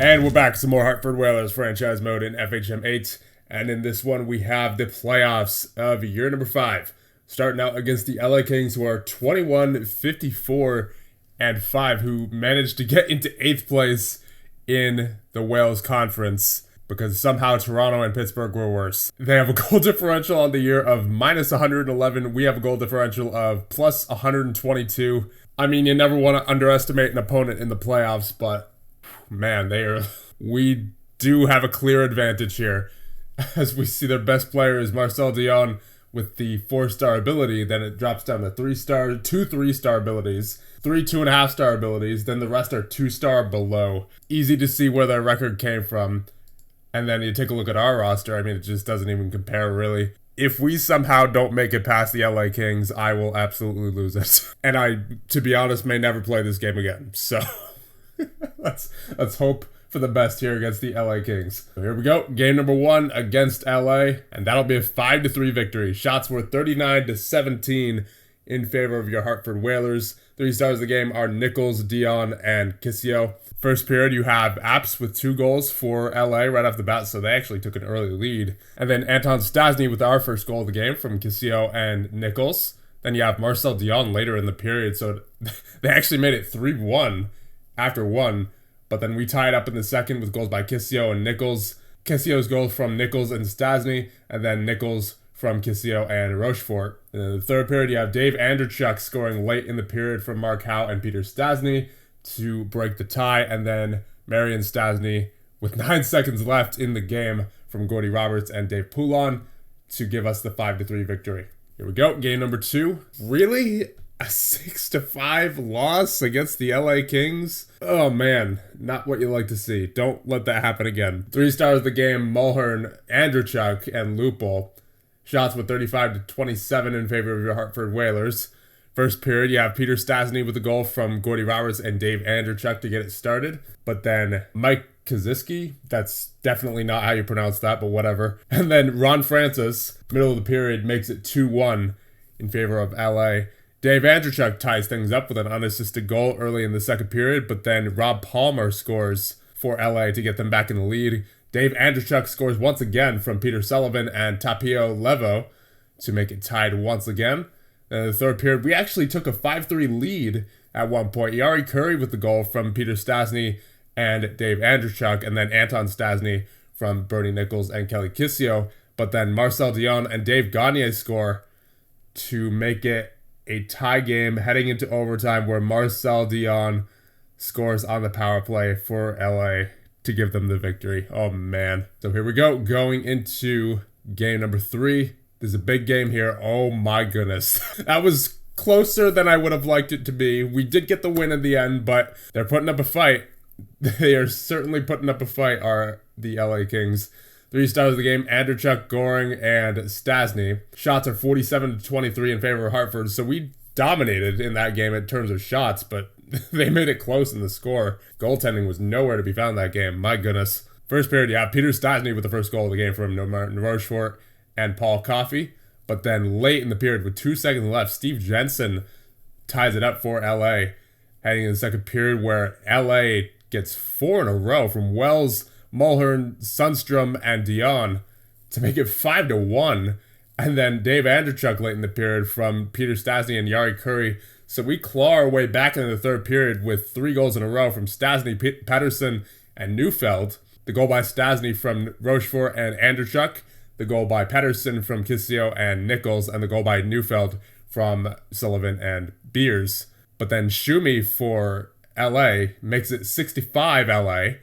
And we're back, some more Hartford Whalers franchise mode in FHM 8. And in this one, we have the playoffs of year number 5. Starting out against the LA Kings, who are 21-54-5, who managed to get into 8th place in the Wales Conference because somehow Toronto and Pittsburgh were worse. They have a goal differential on the year of minus 111. We have a goal differential of plus 122. I mean, you never want to underestimate an opponent in the playoffs, but man, we do have a clear advantage here. As we see, their best player is Marcel Dion with the 4-star ability. Then it drops down to 2 3-star abilities, 3 2.5-star abilities. Then the rest are 2-star below. Easy to see where their record came from. And then you take a look at our roster. I mean, it just doesn't even compare, really. If we somehow don't make it past the LA Kings, I will absolutely lose it. And I, to be honest, may never play this game again. So let's hope for the best here against the LA Kings. So here we go. Game number 1 against LA. And that'll be a 5-3 victory. Shots were 39-17 in favor of your Hartford Whalers. 3 stars of the game are Nichols, Dion, and Kissio. First period, you have Apps with 2 goals for LA right off the bat, so they actually took an early lead. And then Anton Stasny with our first goal of the game from Kissio and Nichols. Then you have Marcel Dion later in the period, so they actually made it 3-1 after 1. But then we tied up in the second with goals by Kissio and Nichols. Kissio's goals from Nichols and Stasny, and then Nichols from Kissio and Rochefort. And in the third period, you have Dave Anderchuk scoring late in the period from Mark Howe and Peter Stasny to break the tie, and then Marian Stasny with 9 seconds left in the game from Gordy Roberts and Dave Poulon to give us the 5-3 victory. Here we go, game number 2. Really? A 6-5 loss against the LA Kings? Oh man, not what you like to see. Don't let that happen again. 3 stars of the game, Mulhern, Andrechuk, and Lupul. Shots with 35-27 in favor of your Hartford Whalers. First period, you have Peter Stasny with a goal from Gordy Roberts and Dave Andrechuk to get it started. But then Mike Kaziski, that's definitely not how you pronounce that, but whatever. And then Ron Francis, middle of the period, makes it 2-1 in favor of LA. Dave Andrechuk ties things up with an unassisted goal early in the second period, but then Rob Palmer scores for LA to get them back in the lead. Dave Andrechuk scores once again from Peter Sullivan and Tapio Levo to make it tied once again. In the third period, we actually took a 5-3 lead at one point. Yari Curry with the goal from Peter Stasny and Dave Andrechuk, and then Anton Stasny from Bernie Nichols and Kelly Kissio. But then Marcel Dion and Dave Gagne score to make it a tie game heading into overtime, where Marcel Dion scores on the power play for LA to give them the victory. Oh man. So here we go, going into game number 3. There's a big game here. Oh my goodness. That was closer than I would have liked it to be. We did get the win in the end, but they're putting up a fight. They are certainly putting up a fight, are the LA Kings. 3 stars of the game, Andrechuk, Goring, and Stasny. Shots are 47-23 in favor of Hartford, so we dominated in that game in terms of shots, but they made it close in the score. Goaltending was nowhere to be found that game. My goodness. First period, you have Peter Stasny with the first goal of the game from Martin Rochefort and Paul Coffey. But then late in the period, with 2 seconds left, Steve Jensen ties it up for LA. Heading in the second period, where LA gets 4 in a row from Wells, Mulhern, Sundstrom, and Dion to make it 5-1. And then Dave Andrechuk late in the period from Peter Stasny and Yari Curry. So we claw our way back into the third period with 3 goals in a row from Stasny, Pettersson, and Neufeld. The goal by Stasny from Rochefort and Andrechuk. The goal by Pettersson from Kissio and Nichols. And the goal by Neufeld from Sullivan and Beers. But then Schumi for LA makes it 65 LA.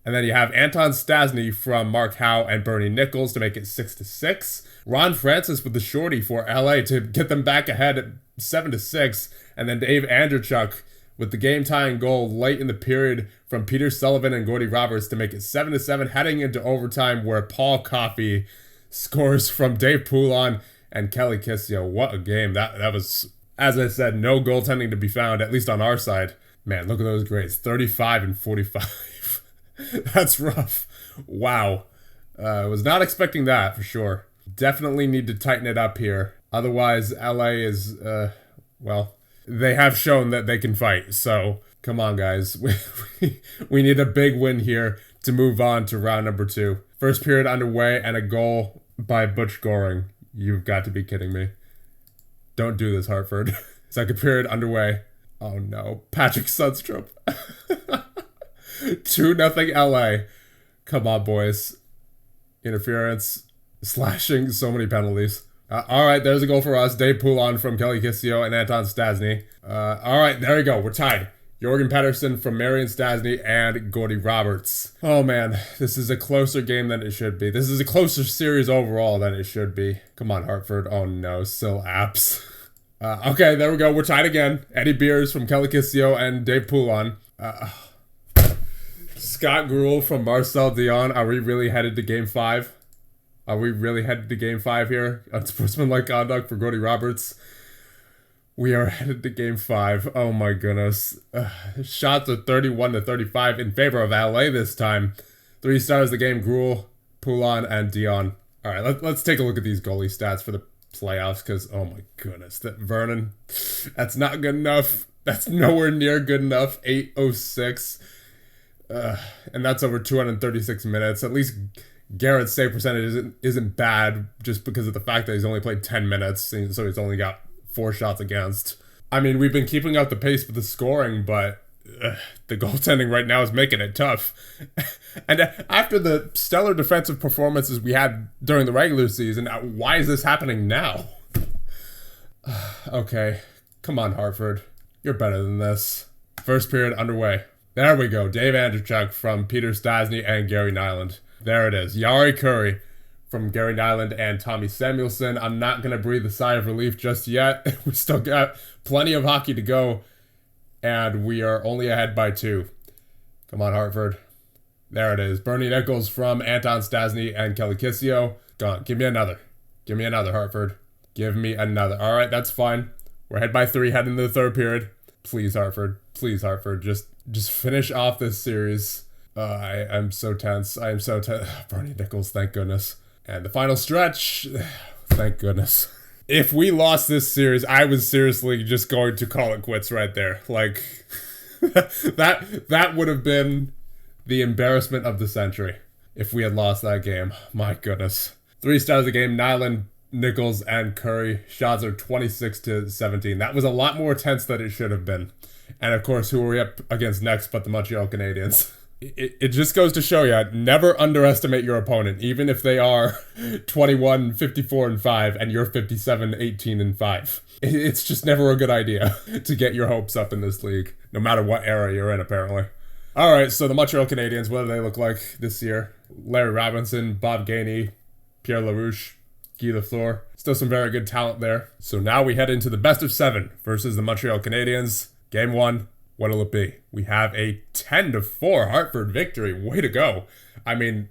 And then you have Anton Stasny from Mark Howe and Bernie Nichols to make it 6-6. Ron Francis with the shorty for LA to get them back ahead at 7-6. And then Dave Andrechuk with the game-tying goal late in the period from Peter Sullivan and Gordy Roberts to make it 7-7, heading into overtime, where Paul Coffey scores from Dave Poulon and Kelly Kissio. What a game. That was, as I said, no goaltending to be found, at least on our side. Man, look at those grades. 35 and 45. That's rough. Wow. I was not expecting that for sure. Definitely need to tighten it up here. Otherwise, LA is, well, they have shown that they can fight. So Come on, guys. We need a big win here to move on to round number 2. First period underway and a goal by Butch Goring. You've got to be kidding me. Don't do this, Hartford. Second period underway. Oh no. Patrick Sundstrup. 2-0 LA. Come on, boys. Interference. Slashing. So many penalties. Alright, there's a goal for us. Dave Poulon from Kelly Kissio and Anton Stasny. Alright, there we go. We're tied. Jorgen Pedersen from Marian Stasny and Gordy Roberts. Oh man, this is a closer game than it should be. This is a closer series overall than it should be. Come on, Hartford. Oh no, still apps. Okay, there we go. We're tied again. Eddie Beers from Kelly Kissio and Dave Poulon. Scott Gruel from Marcel Dion. Are we really headed to game 5? Are we really headed to game 5 here? Unsportsmanlike conduct for Gordy Roberts. We are headed to game 5. Oh my goodness. Shots are 31-35 in favor of LA this time. 3 stars of the game, Gruel, Poulon, and Dion. Alright, let's take a look at these goalie stats for the playoffs, because, oh my goodness, that Vernon, that's not good enough. That's nowhere near good enough. 806. And that's over 236 minutes. At least Garrett's save percentage isn't bad, just because of the fact that he's only played 10 minutes, so he's only got 4 shots against. I mean, we've been keeping up the pace with the scoring, but the goaltending right now is making it tough. And after the stellar defensive performances we had during the regular season, why is this happening now? Okay, come on, Hartford. You're better than this. First period underway. There we go. Dave Andrechuk from Peter Stasny and Gary Nyland. There it is. Jari Kurri from Gary Nyland and Tommy Samuelson. I'm not going to breathe a sigh of relief just yet. We still got plenty of hockey to go, and we are only ahead by 2. Come on, Hartford. There it is. Bernie Nichols from Anton Stasny and Kelly Kissio. Gone. Give me another. Give me another, Hartford. Give me another. All right, that's fine. We're ahead by 3, heading into the third period. Please, Hartford. Please, Hartford. Just finish off this series. I am so tense. I am so tense. Bernie Nichols, thank goodness. And the final stretch, thank goodness. If we lost this series, I was seriously just going to call it quits right there. Like, that would have been the embarrassment of the century if we had lost that game. My goodness. 3 stars of the game, Nyland, Nichols, and Curry. Shots are 26-17. That was a lot more tense than it should have been. And of course, who are we up against next but the Montreal Canadiens? It just goes to show you, never underestimate your opponent, even if they are 21-54-5 and you're 57-18-5. It's just never a good idea to get your hopes up in this league, no matter what era you're in, apparently. All right, so the Montreal Canadiens, what do they look like this year? Larry Robinson, Bob Gainey, Pierre LaRouche, Guy Lafleur. Still some very good talent there. So now we head into the best of 7 versus the Montreal Canadiens. Game 1. What'll it be? We have a 10-4 Hartford victory. Way to go. I mean,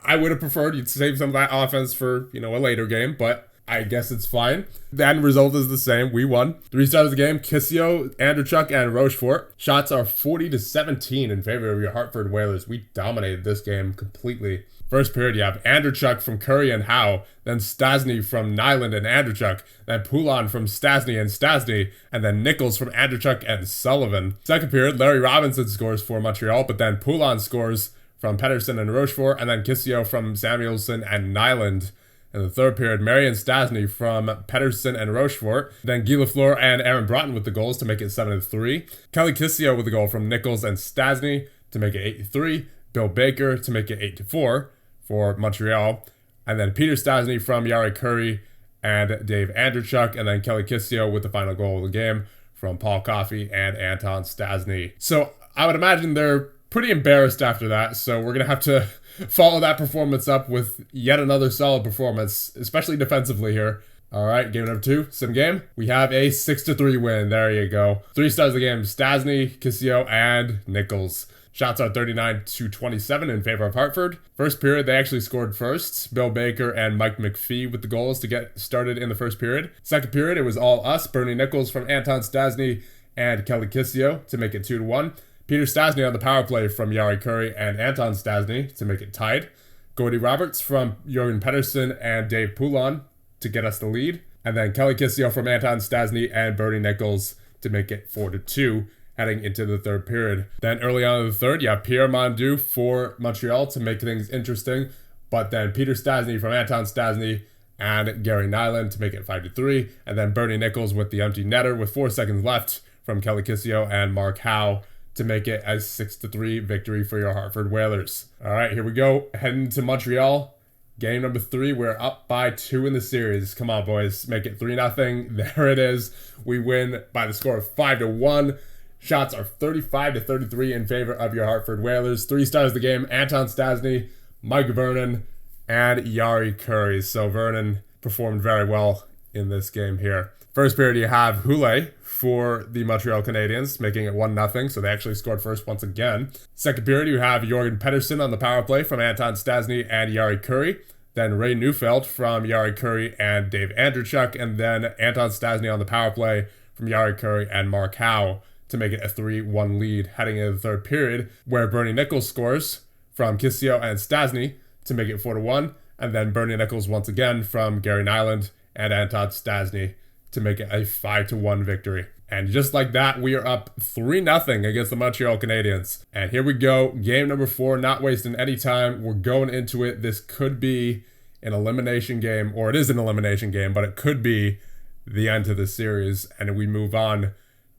I would have preferred you'd save some of that offense for, a later game, but I guess it's fine. The end result is the same. We won. 3 stars of the game, Kissio, Andrechuk, and Rochefort. Shots are 40-17 in favor of your Hartford Whalers. We dominated this game completely. First period, you have Andrechuk from Curry and Howe, then Stasny from Nyland and Andrechuk, then Poulon from Stasny and Stasny, and then Nichols from Andrechuk and Sullivan. Second period, Larry Robinson scores for Montreal, but then Poulon scores from Pedersen and Rochefort, and then Kissio from Samuelson and Nyland. In the third period, Marian Stasny from Pedersen and Rochefort, then Guy Lafleur and Aaron Broughton with the goals to make it 7-3. Kelly Kissio with a goal from Nichols and Stasny to make it 8-3. Bill Baker to make it 8-4 for Montreal. And then Peter Stasny from Jari Kurri and Dave Andrechuk. And then Kelly Kissio with the final goal of the game from Paul Coffey and Anton Stasny. So I would imagine they're pretty embarrassed after that. So we're going to have to follow that performance up with yet another solid performance, especially defensively here. All right, game number 2, sim game. We have a 6-3 win. There you go. 3 stars of the game, Stasny, Kissio, and Nichols. Shots are 39-27 in favor of Hartford. First period, they actually scored first. Bill Baker and Mike McPhee with the goals to get started in the first period. Second period, it was all us. Bernie Nichols from Anton Stasny and Kelly Kissio to make it 2-1. Peter Stasny on the power play from Jari Kurri and Anton Stasny to make it tied. Gordy Roberts from Jorgen Pedersen and Dave Poulon to get us the lead. And then Kelly Kissio from Anton Stasny and Bernie Nichols to make it 4-2. heading into the third period. Then early on in the third, you have Pierre Mondu for Montreal to make things interesting, but then Peter Stastny from Anton Stastny and Gary Nyland to make it 5-3, and then Bernie Nichols with the empty netter with 4 seconds left from Kelly Kissio and Mark Howe to make it a 6-3 victory for your Hartford Whalers. All right, here we go. Heading to Montreal. Game number 3. We're up by 2 in the series. Come on, boys. Make it 3-0. There it is. We win by the score of 5-1. Shots are 35-33 in favor of your Hartford Whalers. 3 stars of the game: Anton Stastny, Mike Vernon, and Jari Kurri. So Vernon performed very well in this game here. First period, you have Houle for the Montreal Canadiens, making it 1-0, so they actually scored first once again. Second period, you have Jorgen Pettersson on the power play from Anton Stastny and Jari Kurri. Then Ray Neufeld from Jari Kurri and Dave Andreychuk, and then Anton Stastny on the power play from Jari Kurri and Mark Howe to make it a 3-1 lead heading into the third period, where Bernie Nichols scores from Kissio and Stastny to make it 4-1, and then Bernie Nichols once again from Gary Nyland and Anton Stastny to make it a 5-1 victory. And just like that, we are up 3-0 against the Montreal Canadiens. And here we go, game number 4, not wasting any time. We're going into it. This could be an elimination game, or it is an elimination game, but it could be the end to the series. And we move on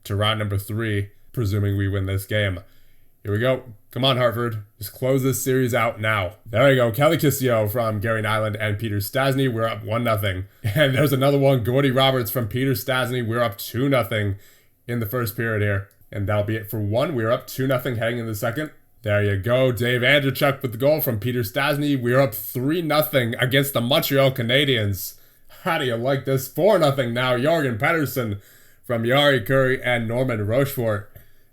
to round number 3, presuming we win this game. Here we go. Come on, Hartford. Just close this series out now. There we go. Kelly Kissio from Gary Nyland and Peter Stastny. We're up 1-0. And there's another one. Gordy Roberts from Peter Stastny. We're up 2-0 in the first period here. And that'll be it for one. We're up 2-0 heading in the second. There you go. Dave Andreychuk with the goal from Peter Stastny. We're up 3-0 against the Montreal Canadiens. How do you like this? 4-0 now. Jorgen Pettersson from Jari Kurri and Norman Rochefort.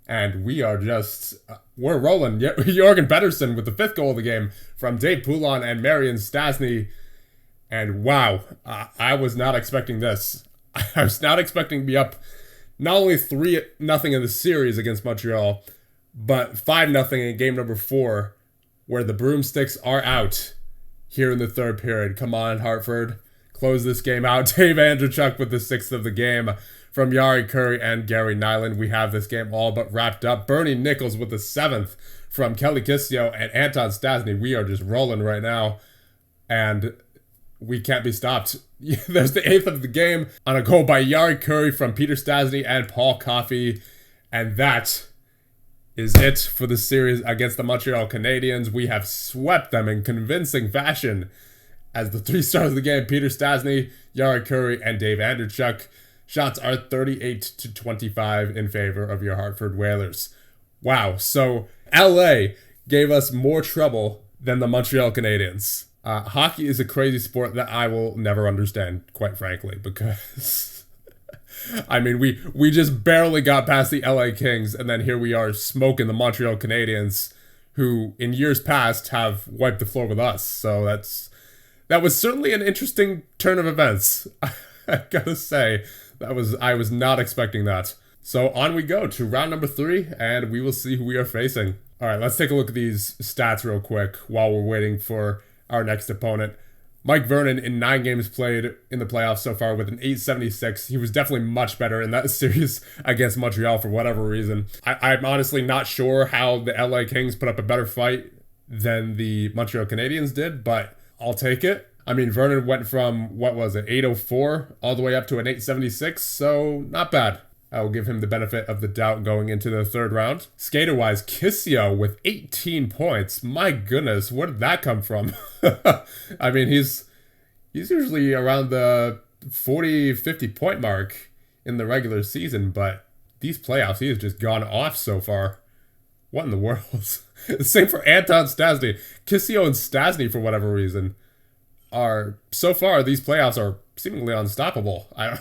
And we are just, we're rolling. Jorgen Pettersson with the 5th goal of the game from Dave Poulin and Marian Stastny. And wow, I was not expecting this. I was not expecting to be up not only 3-0 in the series against Montreal, but 5-0 in game number 4, where the broomsticks are out here in the third period. Come on, Hartford. Close this game out. Dave Andreychuk with the 6th of the game. From Jari Kurri and Gary Nyland, we have this game all but wrapped up. Bernie Nichols with the 7th from Kelly Kissio and Anton Stastny. We are just rolling right now, and we can't be stopped. There's the 8th of the game on a goal by Jari Kurri from Peter Stastny and Paul Coffey, and that is it for the series against the Montreal Canadiens. We have swept them in convincing fashion as the 3 stars of the game: Peter Stastny, Jari Kurri, and Dave Andreychuk. Shots are 38-25 in favor of your Hartford Whalers. Wow, so LA gave us more trouble than the Montreal Canadiens. Hockey is a crazy sport that I will never understand, quite frankly, because I mean, we just barely got past the LA Kings, and then here we are smoking the Montreal Canadiens, who in years past have wiped the floor with us. So that was certainly an interesting turn of events. I gotta say, I was not expecting that. So on we go to round number 3, and we will see who we are facing. All right, let's take a look at these stats real quick while we're waiting for our next opponent. Mike Vernon in 9 games played in the playoffs so far with an .876. He was definitely much better in that series against Montreal for whatever reason. I'm honestly not sure how the LA Kings put up a better fight than the Montreal Canadiens did, but I'll take it. I mean, Vernon went from, what was it, 804 all the way up to an 876, so not bad. I will give him the benefit of the doubt going into the third round. Skater-wise, Kissio with 18 points. My goodness, where did that come from? I mean, he's usually around the 40, 50 point mark in the regular season, but these playoffs, he has just gone off so far. What in the world? Same for Anton Stastny. Kissio and Stastny, for whatever reason, are, so far, these playoffs are seemingly unstoppable. I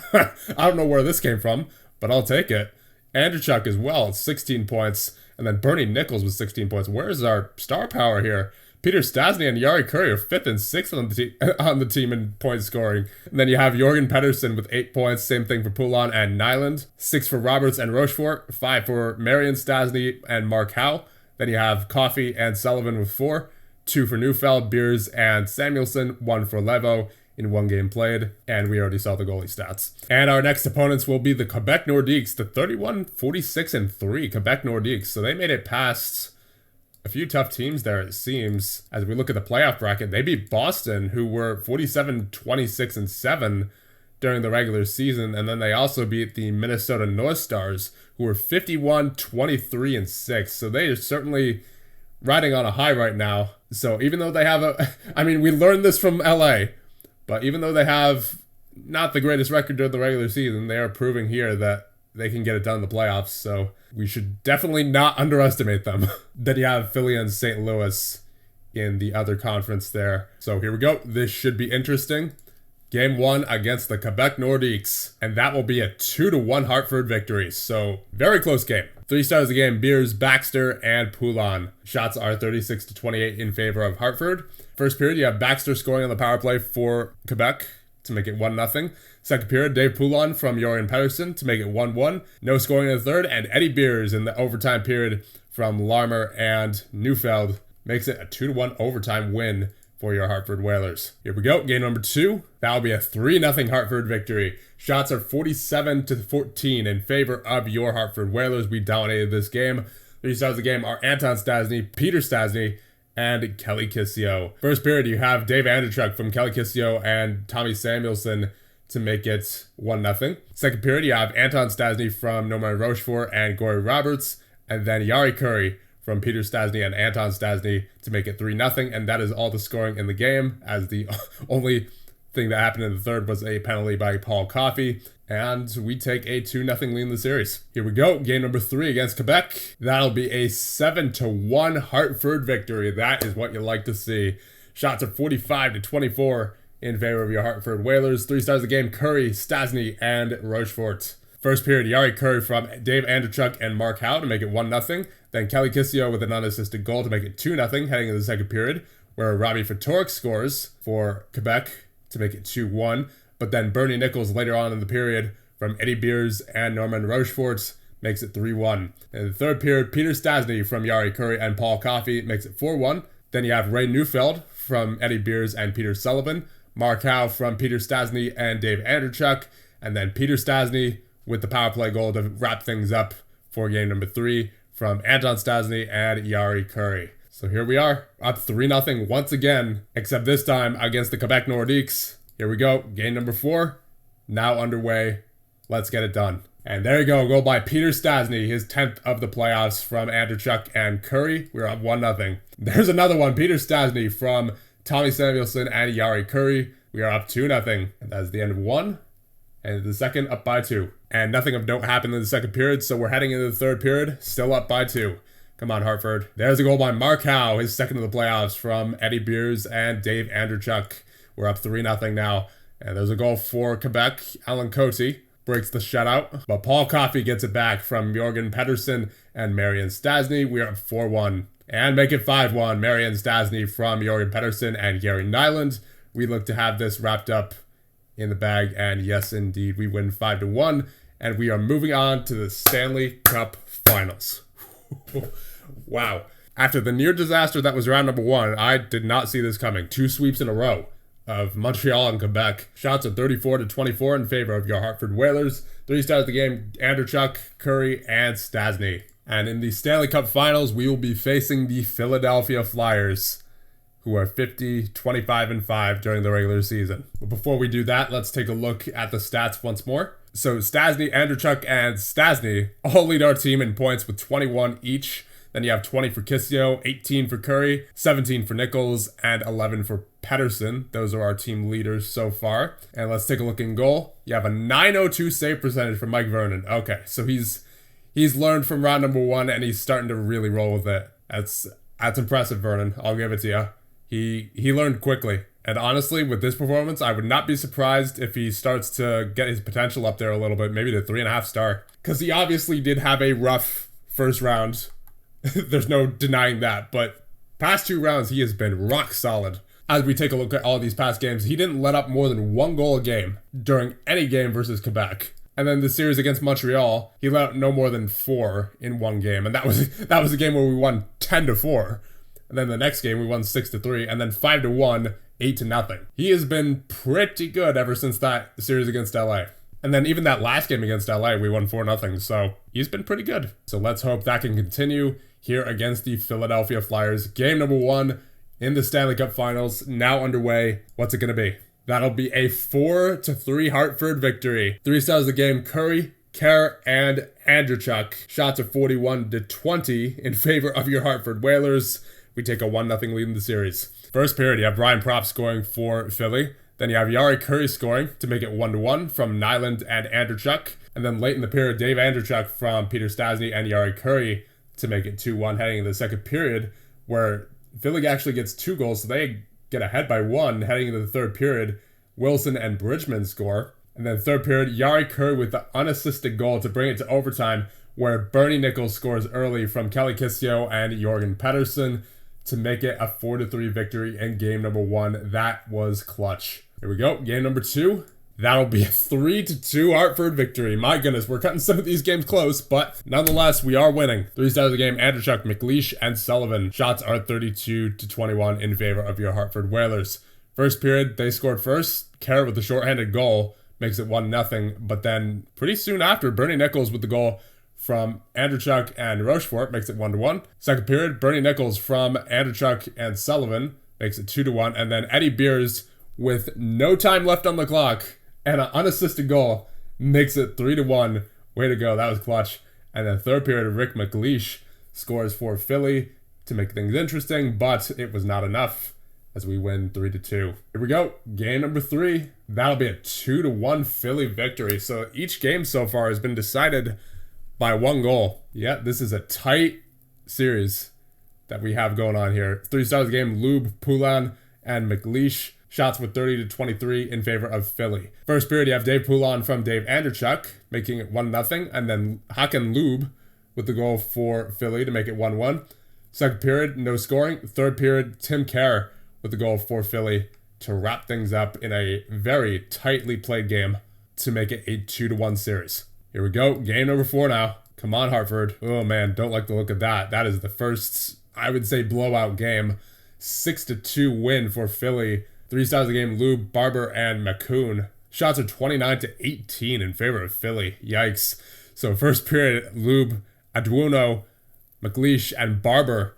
don't know where this came from, but I'll take it. Andreychuk as well, 16 points. And then Bernie Nichols with 16 points. Where's our star power here? Peter Stastny and Jari Kurri are 5th and 6th on the team in point scoring. And then you have Jorgen Pettersson with 8 points. Same thing for Poulin and Nyland. 6 for Roberts and Rochefort. 5 for Marian Stastny and Mark Howe. Then you have Coffey and Sullivan with 4. 2 for Neufeld, Beers, and Samuelson. 1 for Levo. in one game played, and we already saw the goalie stats. And our next opponents will be the Quebec Nordiques, the 31-46-3 Quebec Nordiques. So they made it past a few tough teams there, it seems. As we look at the playoff bracket, they beat Boston, who were 47-26-7 during the regular season, and then they also beat the Minnesota North Stars, who were 51-23-6. So they are certainly riding on a high right now. So even though they have we learned this from LA, but even though they have not the greatest record during the regular season, they are proving here that they can get it done in the playoffs. So we should definitely not underestimate them. Then you have Philly and St. Louis in the other conference there. So here we go. This should be interesting. Game 1 against the Quebec Nordiques, and that will be a 2-1 Hartford victory. So very close game. 3 stars of the game: Beers, Baxter, and Poulin. Shots are 36-28 in favor of Hartford. First period, you have Baxter scoring on the power play for Quebec to make it 1-0. Second period, Dave Poulin from Jorgen Pedersen to make it 1-1. No scoring in the third, and Eddie Beers in the overtime period from Larmer and Neufeld makes it a 2-1 overtime win for your Hartford Whalers. Here we go, game number 2. That'll be a 3-0 Hartford victory. Shots are 47-14 in favor of your Hartford Whalers. We dominated this game. 3 stars of the game are Anton Stastny, Peter Stastny, and Kelly Kissio. First period, you have Dave Andrechuk from Kelly Kissio and Tommy Samuelson to make it 1-0. Second period, you have Anton Stastny from Norman Rochefort and Gory Roberts, and then Yari Curry from Peter Stastny and Anton Stastny to make it 3-0, and that is all the scoring in the game, as the only thing that happened in the third was a penalty by Paul Coffey, and we take a 2-0 lead in the series. Here we go, game number 3 against Quebec. That'll be a 7-1 Hartford victory. That is what you like to see. Shots are 45-24 in favor of your Hartford Whalers. 3 stars of the game: Curry, Stastny, and Rochefort. First period, Yari Curry from Dave Andrechuk and Mark Howe to make it 1-0. Then Kelly Kissio with an unassisted goal to make it 2-0 heading into the second period, where Robbie Fatorik scores for Quebec to make it 2-1. But then Bernie Nichols later on in the period from Eddie Beers and Norman Rochefort makes it 3-1. In the third period, Peter Stastny from Yari Curry and Paul Coffey makes it 4-1. Then you have Ray Neufeld from Eddie Beers and Peter Sullivan, Mark Howe from Peter Stastny and Dave Andrechuk, and then Peter Stastny with the power play goal to wrap things up for game number 3 from Anton Stastny and Yari Curry. So here we are, up 3-0 once again, except this time against the Quebec Nordiques. Here we go, game number 4, now underway. Let's get it done. And there you go, goal by Peter Stastny, his 10th of the playoffs from Andrechuk and Curry. We're up 1-0. There's another one, Peter Stastny from Tommy Samuelson and Yari Curry. We are up 2-0. And that's the end of 1. And the second, up by 2. And nothing of note happened in the second period, so we're heading into the third period, still up by 2. Come on, Hartford. There's a goal by Mark Howe, his second of the playoffs from Eddie Beers and Dave Andrechuk. We're up 3-0 now. And there's a goal for Quebec. Alan Cote breaks the shutout, but Paul Coffey gets it back from Jorgen Pedersen and Marian Stastny. We are up 4-1. And make it 5-1. Marian Stastny from Jorgen Pedersen and Gary Nyland. We look to have this wrapped up in the bag, and yes, indeed, we win 5-1, and we are moving on to the Stanley Cup Finals. Wow. After the near disaster that was round number 1, I did not see this coming. 2 sweeps in a row of Montreal and Quebec. Shots are 34-24 in favor of your Hartford Whalers. 3 stars of the game: Andrechuk, Curry, and Stastny. And in the Stanley Cup Finals, we will be facing the Philadelphia Flyers, who are 50-25-5 during the regular season. But before we do that, let's take a look at the stats once more. So Stastny, Andrechuk, and Stastny all lead our team in points with 21 each. Then you have 20 for Kissio, 18 for Curry, 17 for Nichols, and 11 for Pedersen. Those are our team leaders so far. And let's take a look in goal. You have a .902 save percentage for Mike Vernon. Okay, so he's learned from round number 1, and he's starting to really roll with it. That's impressive, Vernon. I'll give it to you. He learned quickly. And honestly, with this performance, I would not be surprised if he starts to get his potential up there a little bit, maybe to 3.5 star. Because he obviously did have a rough first round. There's no denying that. But past 2 rounds, he has been rock solid. As we take a look at all these past games, he didn't let up more than 1 goal a game during any game versus Quebec. And then the series against Montreal, he let up no more than 4 in 1 game. And that was a game where we won 10-4. And then the next game we won 6-3, and then 5-1, 8-0. He has been pretty good ever since that series against LA. And then even that last game against LA, we won 4-0. So he's been pretty good. So let's hope that can continue here against the Philadelphia Flyers. Game number 1 in the Stanley Cup Finals, now underway. What's it going to be? That'll be a 4-3 Hartford victory. 3 stars of the game, Curry, Kerr, and Andreychuk. Shots are 41-20 in favor of your Hartford Whalers. We take a 1-0 lead in the series. First period, you have Brian Propp scoring for Philly. Then you have Jari Curry scoring to make it 1-1 from Nyland and Andreychuk. And then late in the period, Dave Andreychuk from Peter Stastny and Jari Curry to make it 2-1 heading into the second period, where Philly actually gets 2 goals, so they get ahead by 1 heading into the third period. Wilson and Bridgman score. And then third period, Jari Curry with the unassisted goal to bring it to overtime, where Bernie Nichols scores early from Kelly Kistio and Jorgen Pettersson to make it a 4-3 victory in game number 1. That was clutch. Here we go, game number 2. That'll be a 3-2 Hartford victory. My goodness, we're cutting some of these games close, but nonetheless, we are winning. 3 stars of the game, Andreychuk, McLeish, and Sullivan. Shots are 32-21 in favor of your Hartford Whalers. First period, they scored first. Kerr with the shorthanded goal makes it 1-0, but then pretty soon after, Bernie Nichols with the goal from Andreychuk and Rochefort makes it 1-1. Second period, Bernie Nichols from Andreychuk and Sullivan makes it 2-1, and then Eddie Beers with no time left on the clock and an unassisted goal makes it 3-1. Way to go, that was clutch. And then third period, Rick McLeish scores for Philly to make things interesting, but it was not enough as we win 3-2. Here we go, game number 3. That'll be a 2-1 Philly victory. So each game so far has been decided by 1 goal. Yeah, this is a tight series that we have going on here. 3 stars of the game, Lube, Poulin, and McLeish. Shots were 30-23 in favor of Philly. First period, you have Dave Poulin from Dave Andreychuk, making it 1-0, and then Hakan Lube with the goal for Philly to make it 1-1. Second period, no scoring. Third period, Tim Kerr with the goal for Philly to wrap things up in a very tightly played game to make it a 2-1 series. Here we go, game number 4 now. Come on, Hartford. Oh man, don't like the look of that. That is the first, I would say, blowout game. 6-2 win for Philly. 3 stars of the game, Lube, Barber, and McCoon. Shots are 29-18 in favor of Philly. Yikes. So first period, Lube, Aduono, McLeish, and Barber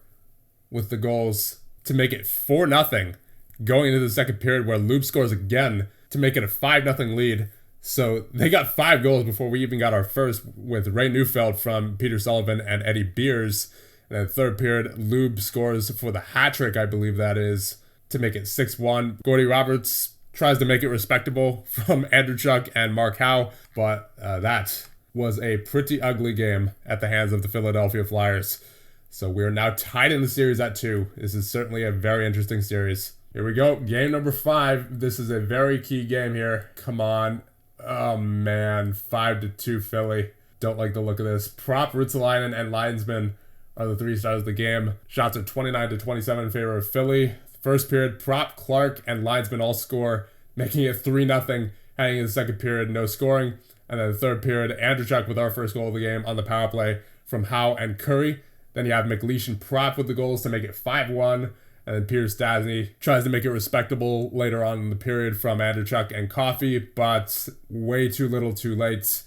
with the goals to make it 4-0. Going into the second period where Lube scores again to make it a 5-0 lead. So they got 5 goals before we even got our first, with Ray Neufeld from Peter Sullivan and Eddie Beers. And then third period, Lube scores for the hat trick, I believe that is, to make it 6-1. Gordy Roberts tries to make it respectable from Andreychuk and Mark Howe, but that was a pretty ugly game at the hands of the Philadelphia Flyers. So we're now tied in the series at 2. This is certainly a very interesting series. Here we go, game number 5. This is a very key game here. Come on. Oh man, 5-2 Philly. Don't like the look of this. Propp, Ruotsalainen, and Linesman are the 3 stars of the game. Shots are 29-27 in favor of Philly. First period, Propp, Clark, and Linesman all score, making it 3-0 heading into the second period, no scoring. And then the third period, Andreychuk with our first goal of the game on the power play from Howe and Curry. Then you have McLeish and Propp with the goals to make it 5-1. And then Peter Stastny tries to make it respectable later on in the period from Andreychuk and Coffey, but way too little too late.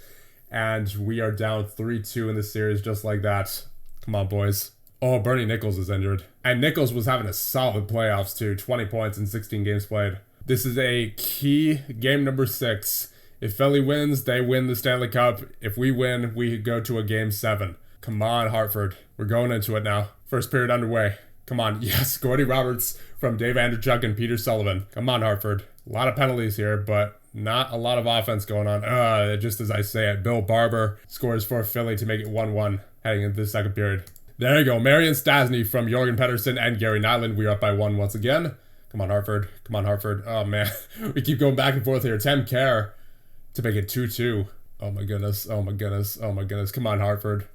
And we are down 3-2 in this series just like that. Come on, boys. Oh, Bernie Nichols is injured. And Nichols was having a solid playoffs too. 20 points in 16 games played. This is a key game number 6. If Philly wins, they win the Stanley Cup. If we win, we go to a game 7. Come on, Hartford. We're going into it now. First period underway. Come on. Yes, Gordy Roberts from Dave Andreychuk and Peter Sullivan. Come on, Hartford. A lot of penalties here, but not a lot of offense going on. Just as I say it, Bill Barber scores for Philly to make it 1-1 heading into the second period. There you go. Marian Stastny from Jorgen Pettersson and Gary Nyland. We are up by 1 once again. Come on, Hartford. Come on, Hartford. Oh, man. We keep going back and forth here. Tim Kerr to make it 2-2. Oh, my goodness. Oh, my goodness. Oh, my goodness. Come on, Hartford.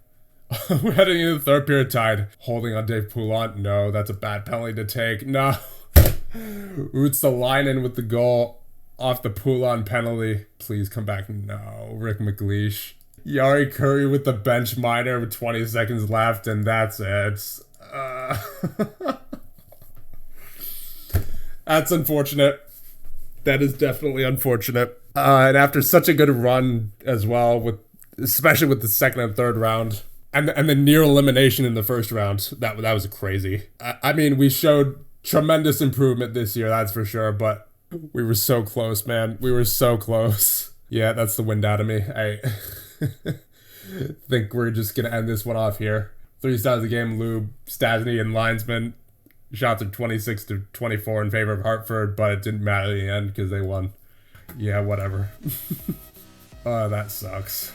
We're heading into the third period tied. Holding on Dave Poulin. No, that's a bad penalty to take. No. Ruotsalainen with the goal off the Poulin penalty. Please come back. No. Rick McLeish. Jari Curry with the bench minor with 20 seconds left, and that's it. That's unfortunate. That is definitely unfortunate. And after such a good run as well, with especially with the second and third round, and the near elimination in the first round, that was crazy. I mean, we showed tremendous improvement this year, that's for sure. But we were so close, man. We were so close. Yeah, that's the wind out of me. I think we're just gonna end this one off here. 3 stars of the game, Lube, Stasny, and Linesman. Shots are 26-24 in favor of Hartford, but it didn't matter in the end because they won. Yeah, whatever. Oh, that sucks.